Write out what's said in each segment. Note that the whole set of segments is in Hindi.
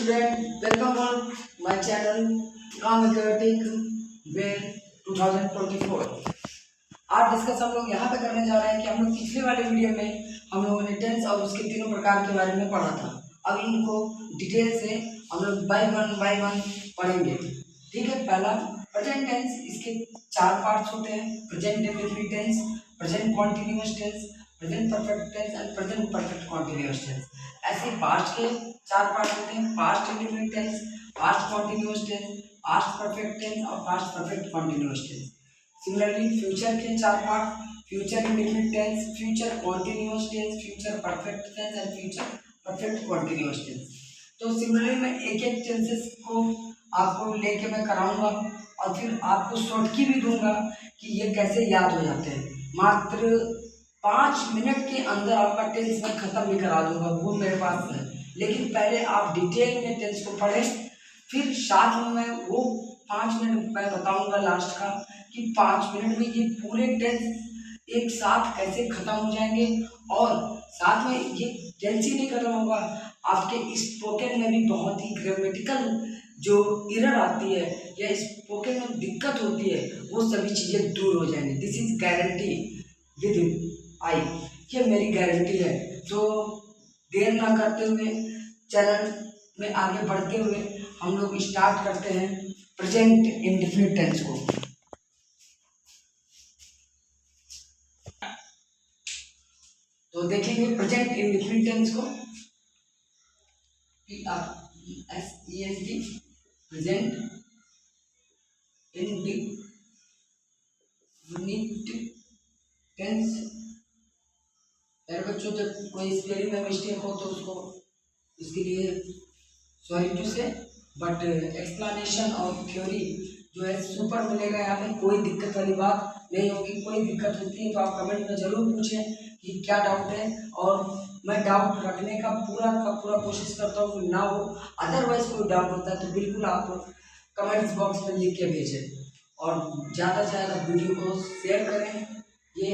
student, welcome on my channel Economic Way 2024। आज डिस्कस हम लोग यहाँ पे करने जा रहे हैं कि हम लोग पिछले वाले वीडियो में हम लोगों ने टेंस और उसके तीनों प्रकार के बारे में पढ़ा था। अब इनको डिटेल से हम लोग बाय वन पढ़ेंगे। ठीक है, पहला प्रेजेंट टेंस, इसके चार पार्ट्स होते हैं: present indefinite tense, present continuous tense, present perfect tense and present perfect continuous tense. ऐसे पास्ट के चार पार्ट होते हैं: past indefinite tense, past continuous tense, past perfect tense और past perfect continuous tense. Similarly future के चार part: future indefinite tense, future continuous tense, future perfect tense and future perfect continuous tense. तो सिमिलरली मैं एक एक टेंसेस को आपको लेके मैं कराऊंगा और फिर आपको शॉर्ट की भी दूंगा कि ये कैसे याद हो जाते हैं। मात्र 5 मिनट के अंदर आपका टेंस मैं खत्म भी करा दूंगा, वो मेरे पास है। लेकिन पहले आप डिटेल में टेंस को पढ़ें, फिर साथ में मैं वो 5 मिनट मैं बताऊंगा लास्ट का कि 5 मिनट में ये पूरे टेंस एक साथ कैसे खत्म हो जाएंगे। और साथ में ये टेंस ही नहीं खत्म होगा, आपके स्पोकन में भी बहुत ही ग्रामेटिकल जो एरर आती है या स्पोकन में दिक्कत होती है वो सभी चीज़ें दूर हो जाएंगी। This is guarantee with I, ये मेरी गारंटी है। तो देर ना करते हुए चैनल में आगे बढ़ते हुए हम लोग स्टार्ट करते हैं प्रेजेंट इंडेफिनिट टेंस को। तो देखेंगे प्रेजेंट इंडेफिनिट टेंस को, PRESENT, प्रेजेंट इंडेफिनिट टेंस। मेरे बच्चों, जब कोई स्पेलिंग में मिस्टेक हो तो उसको इसके लिए सॉरी टू से, बट एक्सप्लेनेशन और थ्योरी जो है सुपर मिलेगा। यहाँ पे कोई दिक्कत वाली बात नहीं होगी। कोई दिक्कत होती है तो आप कमेंट में ज़रूर पूछें कि क्या डाउट है, और मैं डाउट रखने का पूरा कोशिश करता हूँ कि ना हो। अदरवाइज कोई डाउट होता है तो बिल्कुल आप कमेंट्स बॉक्स में लिख के भेजें और ज़्यादा से ज़्यादा वीडियो को शेयर करें। ये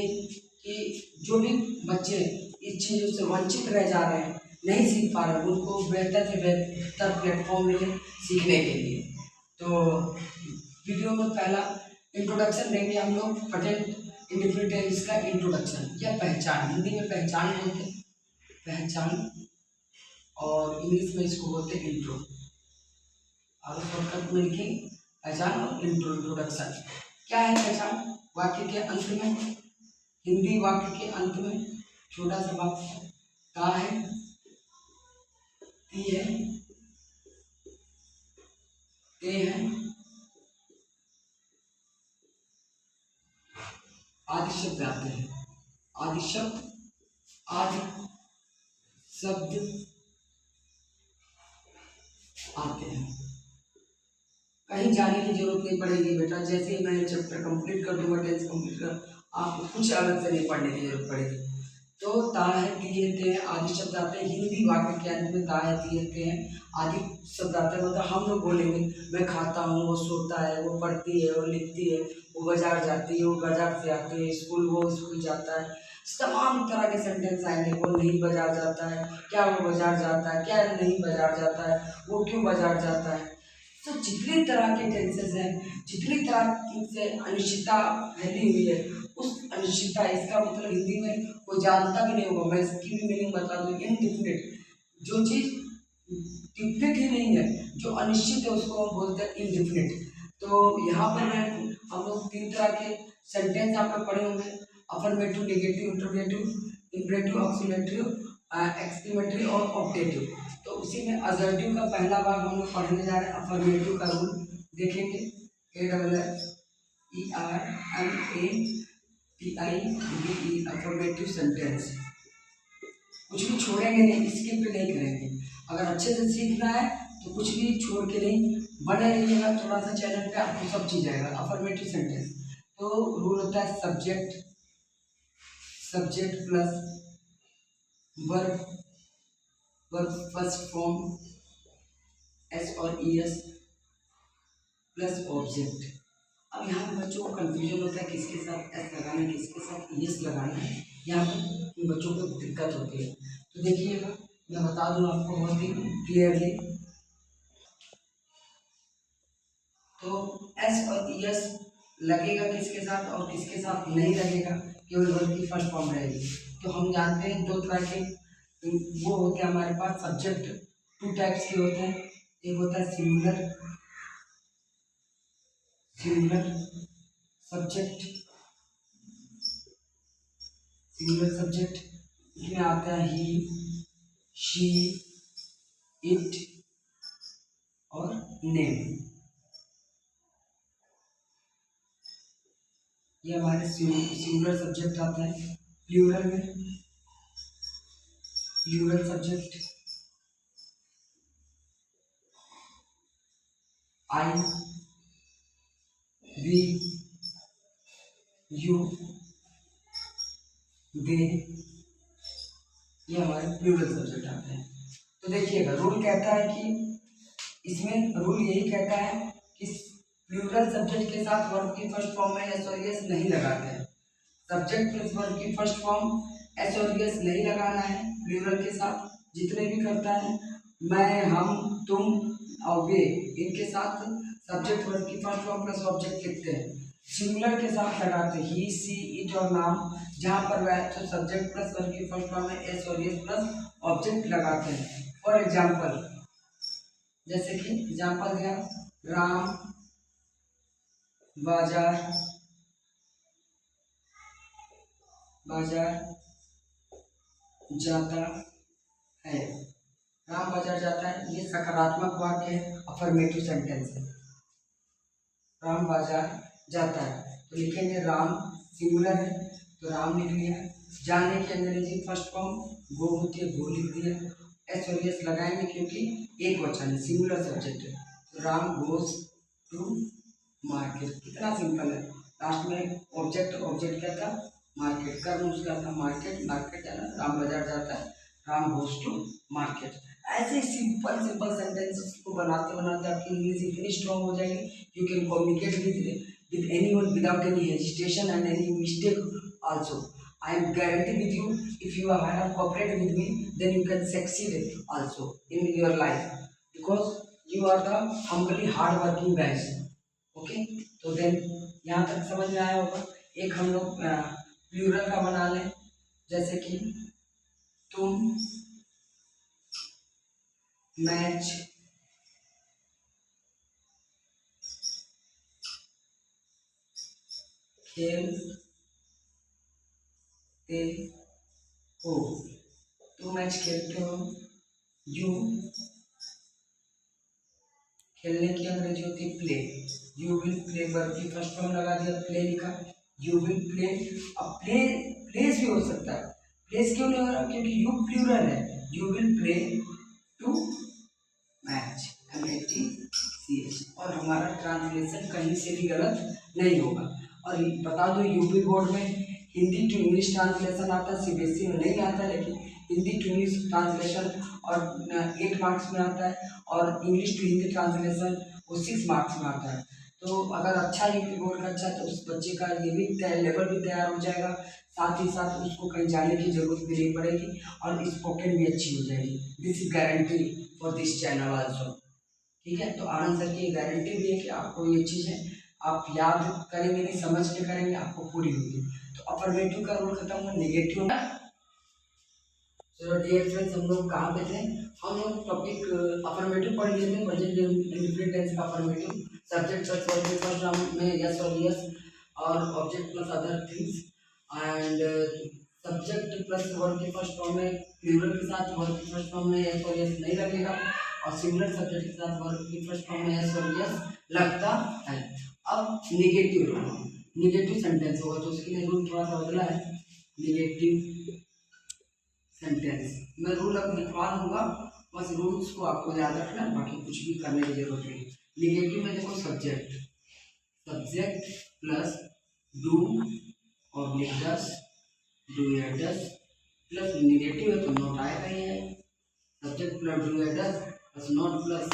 कि जो भी बच्चे इस चीज़ों से वंचित रह जा रहे हैं, नहीं सीख पा रहे, उनको बेहतर से बेहतर प्लेटफॉर्म मिले सीखने के लिए। तो वीडियो में पहला इंट्रोडक्शन देंगे हम लोग, प्रेजेंट इंडेफिनिट टेंस का इंट्रोडक्शन या पहचान। हिंदी में पहचान बोलते हैं, पहचान, और इंग्लिश में इसको बोलते हैं इंट्रो। और शॉर्टकट में लिखेंगे पहचान और इंट्रोडक्शन। क्या है पहचान? वाक्य के अंत में, हिंदी वाक्य के अंत में छोटा सा वाक्य का है, ती है, ते है, आदि शब्द आते हैं। आदि शब्द आते हैं। कहीं जाने की जरूरत नहीं पड़ेगी बेटा। जैसे ही मैं चैप्टर कंप्लीट कर दूंगा, टेंस कंप्लीट कर, आपको कुछ अलग से नहीं पढ़ने की जरूरत पड़ेगी। तो ता है, ती है, आदि शब्द आते हैं। हिंदी वाक्य के अंत में ता है, ती है, आदि शब्द आते हैं। मतलब हम लोग बोलेंगे मैं खाता हूँ, वो सोता है, वो पढ़ती है, वो लिखती है, वो बाजार जाती है, वो बाजार से आती है, स्कूल वो स्कूल जाता है। तमाम तरह के सेंटेंस आएंगे। वो नहीं बाजार जाता है, क्या वो बाजार जाता है, क्या नहीं बाजार जाता है, वो क्यों बाजार जाता है। तो जितनी तरह के टेंसेस हैं, जितनी तरह से अनिश्चितता फैली हुई है, उस अनिश्चितता, इसका मतलब हिंदी में कोई जानता भी नहीं होगा। मैं इसकी भी मीनिंग बता दूँ, इनडिफिनिट, जो चीज़ डिफिनिट ही नहीं है, जो अनिश्चित है, उसको हम बोलते हैं इनडिफिनिट। तो यहाँ पर हम लोग 3 तरह के सेंटेंस आप लोग पढ़े होंगे: affirmative, negative, interrogative, imperative, oscillatory, exclamatory और ऑप्टेटिव। तो उसी में असर्टिव का पहला भाग हम लोग पढ़ने जा रहे हैं। अफर्मेटिव का रूल देखेंगे, AFFRMATIVE, अफर्मेटिव सेंटेंस। कुछ भी छोड़ेंगे नहीं, स्किप नहीं करेंगे। अगर अच्छे से सीखना है तो कुछ भी छोड़ के नहीं, बने रहिएगा थोड़ा सा चैनल पे, आपको सब चीज आएगा। अफर्मेटिव सेंटेंस तो रूल होता है subject plus verb first form S और ईएस प्लस ऑब्जेक्ट। अब यहाँ पे बच्चों को कंफ्यूजन होता है किसके साथ एस लगाना है, किसके साथ ईएस लगाना है। यहाँ पे बच्चों को दिक्कत होती है। तो देखिएगा, मैं बता दूँ आपको बहुत ही क्लियरली। तो एस और यस लगेगा किसके साथ और किसके साथ नहीं लगेगा, केवल वर्ब की फर्स्ट फॉर्म रहेगी। तो हम जानते हैं दो तरह के वो होते हैं हमारे पास सब्जेक्ट, टू टाइप्स के होते हैं। एक होता है singular singular subject, singular subject इसमें आता है ही, शी, इट और नेम। ये हमारे सिंगुलर सब्जेक्ट आते हैं। प्लूरल में plural subject I, we, you, they, ये हमारे प्लूरल सब्जेक्ट आते हैं। तो देखिएगा रूल कहता है कि इसमें रूल यही कहता है कि प्लूरल सब्जेक्ट के साथ वर्ब की फर्स्ट फॉर्म में एस और यस नहीं लगाते हैं। सब्जेक्ट प्लस वर्ब की फर्स्ट फॉर्म एस और यस नहीं लगाना है प्लूरल के साथ। जितने भी करता है मैं, हम, तुम और वे, इनके साथ सब्जेक्ट वर्ब की फर्स्ट फॉर्म प्लस ऑब्जेक्ट लिखते हैं। सिंगुलर के साथ लगाते ही, सी, इट और नाम, जहाँ पर वह तो सब्जेक्ट प्लस वर्ब की फर्स्ट फॉर्म में एस और यस प्लस ऑब्जेक्ट लगाते हैं। फॉर एग्जाम्पल, जैसे कि एग्जाम्पल दिया, राम बाजार बाजार जाता है। राम बाजार जाता है, ये सकारात्मक वाक्य है, अफर्मेटिव सेंटेंस है। राम बाजार जाता है तो लिखेंगे राम, सिंगुलर है तो राम लिख लिया। जाने की अंग्रेजी फर्स्ट फॉर्म गो होती है, गो लिख दिया। एस और यस लगाएंगे क्योंकि एक वचन है, सिंगुलर सब्जेक्ट है। तो राम गोज टू मार्केट, कितना सिंपल है। लास्ट में ऑब्जेक्ट, ऑब्जेक्ट क्या था, मार्केट, कर्म उसका था मार्केट, मार्केट जाना, राम बाजार जाता है, राम गोज टू मार्केट। ऐसे सिंपल सिंपल सेंटेंसेस को बनाते बनाते आपकी इंग्लिश इतनी स्ट्रांग हो जाएगी, you can communicate with anyone without any hesitation and any mistake also. I am guarantee with you, if you have cooperated with me, then you can succeed also in your life because you are the humbly hard working guys. Okay, तो then यहाँ तक समझ में आया होगा। एक हम लोग प्लूरल का बना लें, जैसे कि तुम मैच खेलते हो, तुम मैच खेलते हो। यू, खेलने की अंग्रेजी होती है play. You will play, verb की फर्स्ट फॉर्म लगा दिया, प्ले लिखा। यू विल प्ले, अब प्ले प्लेस भी हो सकता है। प्लेस क्यों नहीं हो रहा, क्योंकि यू प्लूरल है। You will play to match, MATCH, और हमारा ट्रांसलेशन कहीं से भी गलत नहीं होगा। और बता दो यूपी बोर्ड में हिंदी टू इंग्लिश ट्रांसलेशन आता है, CBSE में नहीं आता, लेकिन हिंदी टू इंग्लिश ट्रांसलेशन और 8 मार्क्स में आता है, और इंग्लिश टू हिंदी ट्रांसलेशन वो 6 मार्क्स में आता है। तो अगर अच्छा यूपी बोर्ड का अच्छा, तो उस बच्चे का ये भी लेवल भी तैयार हो जाएगा, साथ ही साथ उसको कहीं जाने की जरूरत भी नहीं पड़ेगी, और स्पोकन भी अच्छी हो जाएगी। This is guarantee for this channel also. ठीक है, तो आनंद सर की गारंटी भी है कि आपको ये चीज़ें आप याद करेंगे, नहीं समझ के करेंगे, आपको पूरी होगी। तो अफर्मेटिव का रूल खत्म हुआ, नेगेटिव ना। चलो डियर फ्रेंड्स, हम लोग कहाँ पे थे, हम लोग टॉपिक अफर्मेटिव पढ़ लिए थे, प्रेजेंट इंडेफिनिट टेंस का अफर्मेटिव, सब्जेक्ट प्लस वर्ब के फर्स्ट फॉर्म में यस और यस, और object plus other things, and subject plus verb के फर्स्ट फॉर्म में प्लूरल के साथ वर्ब के फर्स्ट फॉर्म में यस और यस नहीं लगेगा, और सिंगुलर सब्जेक्ट के साथ वर्ब की फर्स्ट फॉर्म में यस और यस लगता है। अब निगेटिव रूल, निगेटिव सेंटेंस होगा तो उसके लिए रूल थोड़ा सा बदला है। निगेटिव सेंटेंस मैं रूल अब लिखवा दूंगा, बस रूल्स को आपको याद रखना है, बाकी कुछ भी करने की जरूरत नहीं। निगेटिव में देखो सब्जेक्ट, सब्जेक्ट प्लस डू और डस, डू या डस प्लस निगेटिव है तो नॉट आएगा ही है। सब्जेक्ट प्लस डू या does plus not plus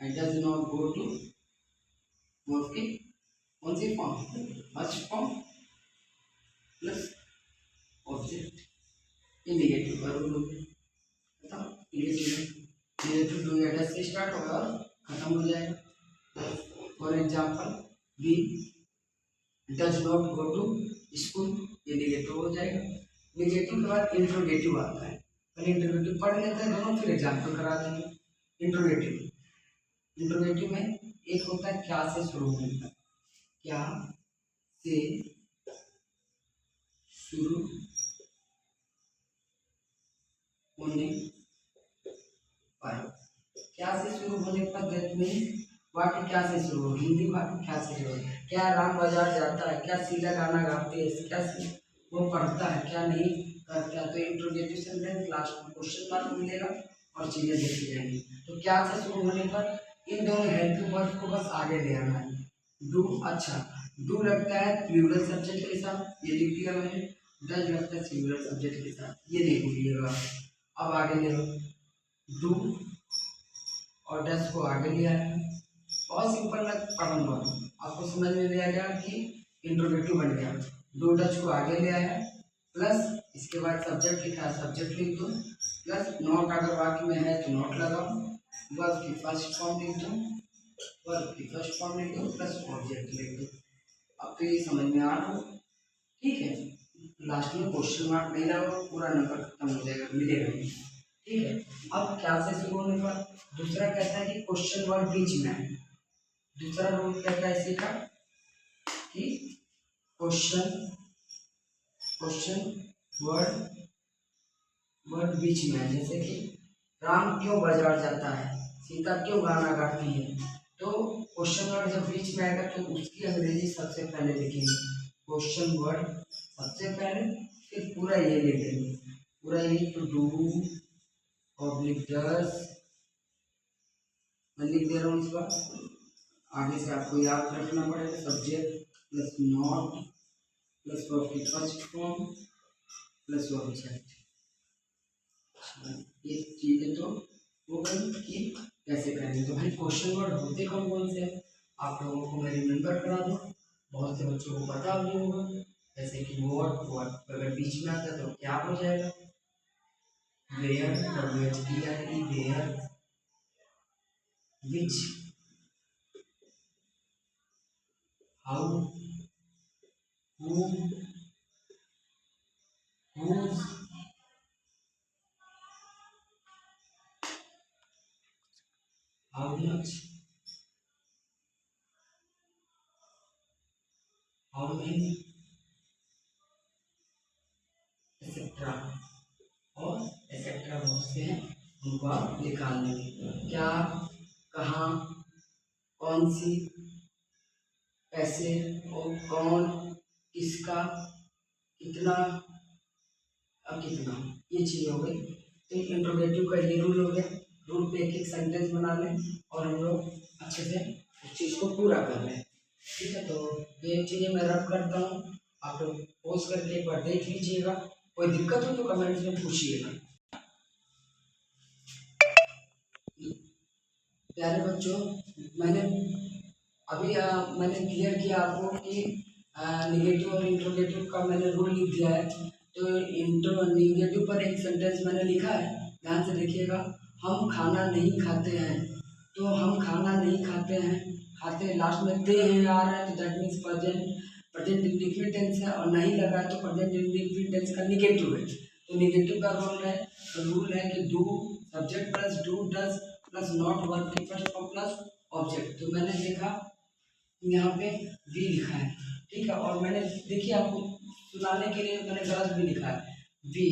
I does not go to verb की कौन सी form, first form plus object, ये निगेटिव का रूल हो गया। निगेटिव डू या डस से स्टार्ट होगा और खत्म हो जाएगा। For example we does not go to school, ये निगेटिव हो जाएगा। निगेटिव के बाद इंट्रोगेटिव आता है, पहले इंट्रोगेटिव पढ़ लेते हैं दोनों, फिर एग्जाम्पल करा देंगे। इंट्रोगेटिव, इंट्रोगेटिव में एक होता है क्या से शुरू होने का, क्या से शुरू होने पर, क्या से शुरू होने पर दैट मीन्स वाक्य क्या से शुरू हो, हिंदी वाक्य क्या से शुरू हो, क्या राम बाजार जाता है, क्या शीला गाना गाती है, क्या वो पढ़ता है, क्या नहीं करता। तो इंट्रोगेटिव सेंटेंस लास्ट में क्वेश्चन मार्क मिलेगा और चीजें देखी जाएंगी। तो क्या से शुरू होने पर इन दोनों हेल्प वर्ब को बस आगे ले आना है। डू, अच्छा डू लगता है प्लूरल सब्जेक्ट के साथ, ये लिख दिया मैंने। डज लगता है सिंगुलर सब्जेक्ट के साथ, ये नहीं भूलिएगा। अब आगे ले लो, डू और डज को आगे ले आया है। बहुत सिंपल मैं पढ़ूंगा, आपको समझ में भी आ गया कि इंट्रोगेटिव बन गया। डू डज को आगे ले आया है, प्लस इसके बाद सब्जेक्ट लिखा है, सब्जेक्ट लिख दो, प्लस नॉट अगर वाक्य में है तो नॉट लगाओ, वर्ब की फर्स्ट फॉर्म लिख दो, वर्ब की फर्स्ट फॉर्म लिख दो, प्लस ऑब्जेक्ट लिख दो। अब तो ये समझ में आ रहा हो, ठीक है। लास्ट में क्वेश्चन मार्क नहीं लगा, पूरा नंबर खत्म हो जाएगा, मिलेगा नहीं, ठीक है। अब क्या से शुरू होने पर दूसरा कहता है कि क्वेश्चन वर्ड बीच में है। दूसरा रूल कहता है इसी का कि क्वेश्चन वर्ड बीच में है। जैसे कि राम क्यों बाजार जाता है, सीता क्यों गाना गाती है, तो क्वेश्चन वर्ड जब बीच में आएगा तो उसकी अंग्रेजी सबसे पहले लिखेंगे, क्वेश्चन वर्ड सबसे पहले, फिर पूरा ये लिखेंगे, पूरा ये टू डू पब्लिक डज, मैं लिख दे रहा हूँ इस बार, आगे से आपको याद रखना पड़ेगा। Subject plus not plus verb की फर्स्ट फॉर्म प्लस ऑब्जेक्ट। ये चीजें तो वो गई कि कैसे करेंगे। तो भाई क्वेश्चन वर्ड होते कौन कौन से हैं आप लोगों को मैं रिमेंबर करा दूँ, बहुत से बच्चों को पता भी होगा। जैसे कि वॉट अगर बीच में आता है तो क्या हो जाएगा, where, WHERE, where, which, how, whom, whose, how much, how many, etcetera, और एक्सेट्रा बहुत से हैं, उनको आप निकाल लेंगे। क्या, कहाँ, कौन सी, कैसे, और कौन, किसका, कितना, अब कितना, ये चीज हो गई। तो इंट्रोगेटिव का ये रूल हो गया। रूल पे एक एक सेंटेंस बना लें और हम लोग अच्छे से उस चीज को पूरा कर लें, ठीक है। तो ये चीजें मैं रब करता हूँ, आप लोग पोस्ट करके एक बार देख लीजिएगा, कोई दिक्कत हो तो कमेंट्स में पूछिएगा। प्यारे बच्चों, मैंने अभी मैंने क्लियर किया आपको कि निगेटिव और इंट्रोगेटिव का मैंने रूल लिख दिया है। तो निगेटिव पर एक सेंटेंस मैंने लिखा है, ध्यान से देखिएगा। हम खाना नहीं खाते हैं, तो हम खाना नहीं खाते हैं, खाते लास्ट में ते हैं आ रहा है, तो that means present indefinite tense है, और नहीं लगा है तो प्रेजेंट इंडिफिनिट टेंस का निगेटिव है। तो निगेटिव का रूल है कि do subject plus do does plus not verb की फर्स्ट फॉर्म प्लस ऑब्जेक्ट। तो मैंने देखा यहाँ पे वी लिखा है, ठीक है, और मैंने देखिए आपको सुनाने के लिए मैंने गलत भी लिखा है वी।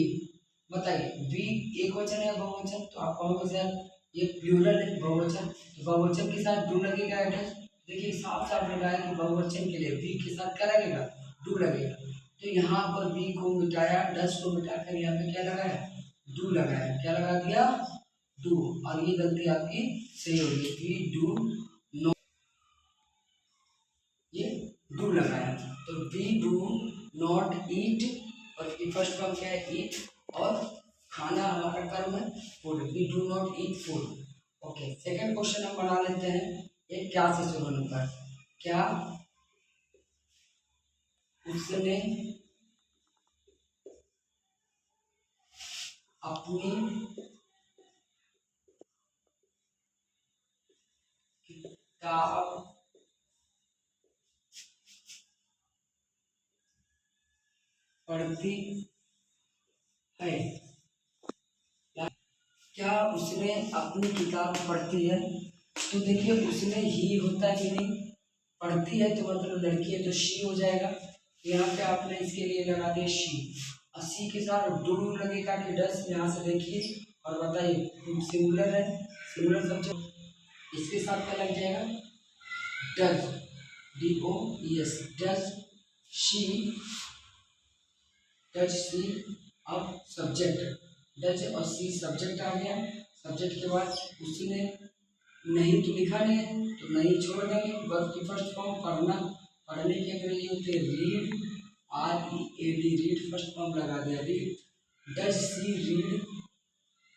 बताइए वी एक वचन है बहुवचन, तो आप कहोगे सर ये प्लूरल है बहुवचन, तो बहुवचन के साथ डू लगेगा अटैच। देखिए साफ साफ लगा है कि बहुवचन के लिए वी के साथ क्या लगेगा, डू लगेगा। तो यहाँ पर वी को मिटाया, डस को मिटाकर यहाँ पे क्या लगाया, डू लगाया। क्या लगा दिया, डू, और ये गलती आपकी सही होगी, वी डू, ये डू लगाया। तो वी डू नॉट ईट, और फर्स्ट फॉर्म क्या है, ईट, और खाना हमारा कर्म है food, we do not eat food. Okay, second question हम बना लेते हैं, ये क्या से शुरू होने पर, क्या उसने अपनी किताब पढ़ती है। क्या उसने अपनी किताब पढ़ती है? तो देखिए उसने ही होता है कि नहीं, पढ़ती है तो मतलब लड़की है तो शी हो जाएगा। यहाँ पे आपने इसके लिए लगा दिया शी, और सी के साथ डू लगेगा कि डस। यहाँ से देखिए और बताइए सिंगुलर है, सिंगुलर सब्जेक्ट, इसके साथ क्या लग जाएगा? Does, DOES, does she, does she. अब सब्जेक्ट डज और सी सब्जेक्ट आ गया। सब्जेक्ट के बाद उसने नहीं तो लिखा नहीं है तो नहीं छोड़ देंगे। वर्ब की फर्स्ट फॉर्म पढ़ना, पढ़ने की अंग्रेजी होती है read, READ, read first form लगा दिया read. Does she read,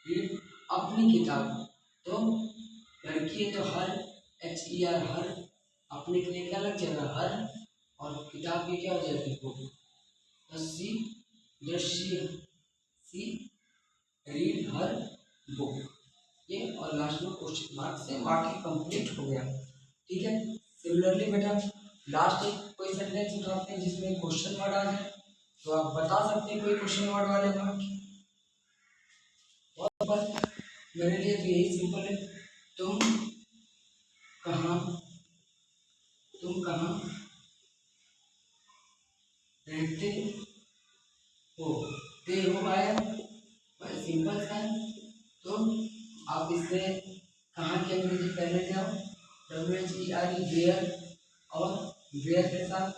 read अपनी किताब, तो लड़की है तो हर, HER हर, अपने के लिए क्या लग जाएगा? हर, और किताब की क्या हो जाएगी? Book. Does she read her book, ये और लास्ट में क्वेश्चन मार्क से वाक्य कंप्लीट हो गया। ठीक है। सिमिलरली बेटा लास्ट एक कोई सेंटेंस उठाते हैं जिसमें क्वेश्चन वर्ड आ जाए, तो आप बता सकते हैं कोई क्वेश्चन वर्ड वाले वाक्य। और बस मेरे लिए तो यही सिंपल है। तुम कहाँ, तुम कहाँ रहते हो? ते हो आया, बस सिंपल था। तो आप इसमें कहाँ की अंग्रेजी पहले जाओ, WHERE वेयर, और वेयर के साथ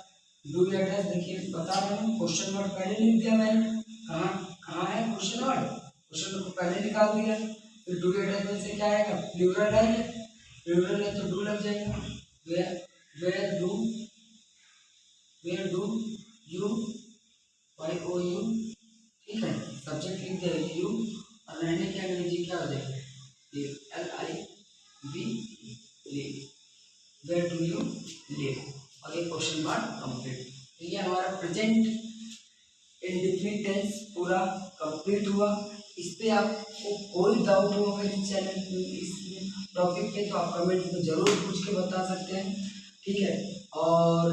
डू या डज। देखिए बता रहा हूँ, क्वेश्चन वर्ड पहले लिख दिया मैंने। कहाँ, कहाँ है क्वेश्चन वर्ड, क्वेश्चन वर्ड को पहले निकाल दिया। फिर डू या डज में से क्या आएगा? प्लूरल है, प्लूरल है तो डू लग जाएगा। Where, where do, where do you, YOU। ठीक है। सब्जेक्ट लिख दिया यू, और रहने की अंग्रेजी क्या हो जाएगी? LIVE, live, where do you live, और ये क्वेश्चन मार्क कंप्लीट। तो ये हमारा प्रेजेंट इंडेफिनिट टेंस पूरा कंप्लीट हुआ। इस पे आपको कोई डाउट हो अगर इस चैनल इस टॉपिक पे, तो आप कमेंट में जरूर पूछ के बता सकते हैं। ठीक है। और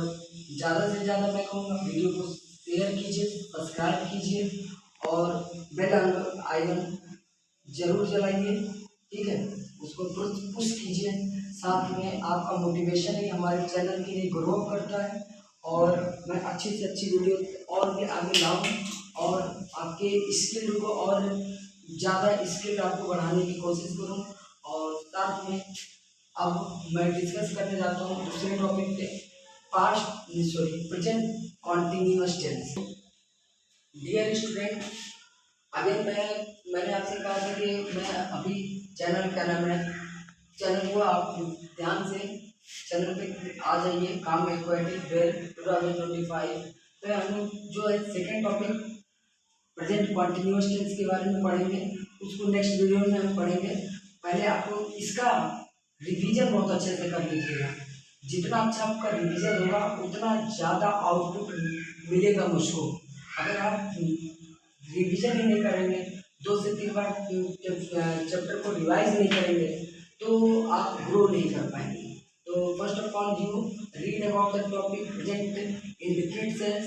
ज़्यादा से ज़्यादा मैं कहूँगा वीडियो को शेयर कीजिए, सब्सक्राइब कीजिए, और बेल आइकन जरूर जलाइए। ठीक है। उसको पुश कीजिए, साथ में आपका मोटिवेशन ही हमारे चैनल के लिए ग्रो करता है, और मैं अच्छी से अच्छी वीडियो और भी आगे लाऊं, और आपके स्किल को और ज़्यादा स्किल आपको बढ़ाने की कोशिश करूं। और साथ में अब मैं डिस्कस करने जाता हूं दूसरे टॉपिक पे, past sorry present continuous tense. Dear student, अगर मैंने आपसे कहा था कि मैं अभी चैनल क्या नाम है, चैनल को आप ध्यान से चैनल पे आ जाइए, काम एक्वाटिक वेल 2025। तो हम जो है second topic present continuous tense के बारे में पढ़ेंगे, उसको नेक्स्ट वीडियो में हम पढ़ेंगे। पहले आपको इसका रिवीजन बहुत अच्छे से कर लीजिएगा। जितना अच्छा आपका रिवीजन होगा उतना ज़्यादा आउटपुट मिलेगा मुझको। अगर आप रिवीजन ही नहीं करेंगे, 2 से 3 बार चैप्टर को रिवाइज नहीं करेंगे, तो आप ग्रो नहीं कर पाएंगे। तो first of all you read about the topic present indefinite tense.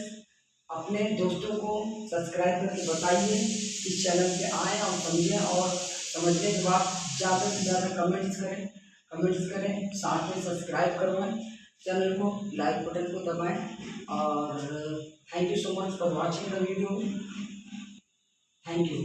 अपने दोस्तों को सब्सक्राइब करके बताइए, इस चैनल पे आएँ और समझें, और समझने के बाद ज़्यादा से ज़्यादा कमेंट्स करें, साथ में सब्सक्राइब करवाएं चैनल को, लाइक बटन को दबाएं। और thank you so much for watching the video. Thank you.